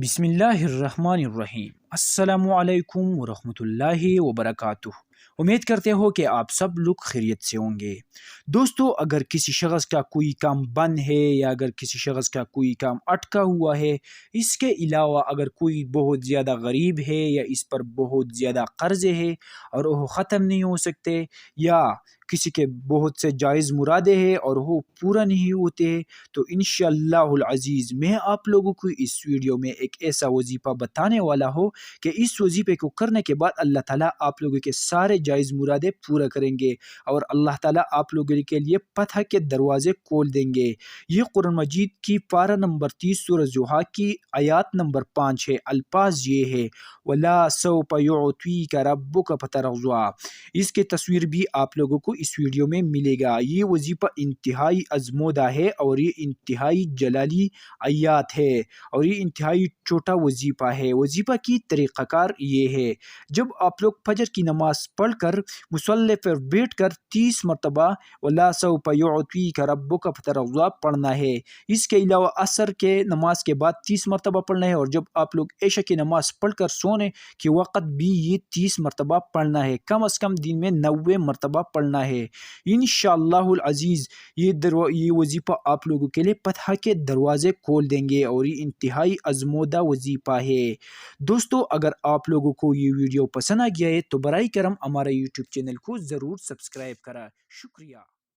بسم اللہ الرحمن الرحیم۔ السلام علیکم ورحمۃ اللہ وبرکاتہ۔ امید کرتے ہو کہ آپ سب لوگ خیریت سے ہوں گے۔ دوستو، اگر کسی شخص کا کوئی کام بند ہے یا اگر کسی شخص کا کوئی کام اٹکا ہوا ہے، اس کے علاوہ اگر کوئی بہت زیادہ غریب ہے یا اس پر بہت زیادہ قرضے ہے اور وہ ختم نہیں ہو سکتے، یا کسی کے بہت سے جائز مرادے ہیں اور وہ پورا نہیں ہوتے، تو انشاءاللہ العزیز میں آپ لوگوں کو اس ویڈیو میں ایک ایسا وظیفہ بتانے والا ہوں کہ اس وظیفے کو کرنے کے بعد اللہ تعالیٰ آپ لوگوں کے سارے جائز مرادے پورا کریں گے اور اللہ تعالیٰ آپ لوگوں کے لیے فتح کے دروازے کھول دیں گے۔ یہ قرآن مجید کی پارہ نمبر 30 سورہ زحا کی آیات نمبر 5 ہے۔ الفاظ یہ ہے، وَلَا سَوْفَ يُعْطِيكَ رَبُّكَ فَتَرْضَىٰ۔ اس کی تصویر بھی آپ لوگوں کو اس ویڈیو میں ملے گا۔ یہ وظیفہ انتہائی ازمودہ ہے اور یہ انتہائی جلالی آیات ہے اور یہ انتہائی چھوٹا وظیفہ ہے۔ وظیفہ کی طریقہ کار یہ ہے، جب آپ لوگ فجر کی نماز پڑھ کر مصلی پر بیٹھ کر 30 مرتبہ وَلَا سَوْفَ يُعْطِيكَ رَبُّكَ فَتَرْضَىٰ پڑھنا ہے۔ اس کے علاوہ عصر کے نماز کے بعد 30 مرتبہ پڑھنا ہے، اور جب آپ لوگ عشاء کی نماز پڑھ کر سونے کے وقت بھی یہ 30 مرتبہ پڑھنا ہے۔ کم از کم دن میں 90 مرتبہ پڑھنا ہے۔ انشاءاللہ العزیز یہ وظیفہ آپ لوگوں کے لیے فتح کے دروازے کھول دیں گے اور یہ انتہائی ازمودہ وظیفہ ہے۔ دوستو، اگر آپ لوگوں کو یہ ویڈیو پسند آ گیا ہے تو برائے کرم ہمارے یوٹیوب چینل کو ضرور سبسکرائب کریں۔ شکریہ۔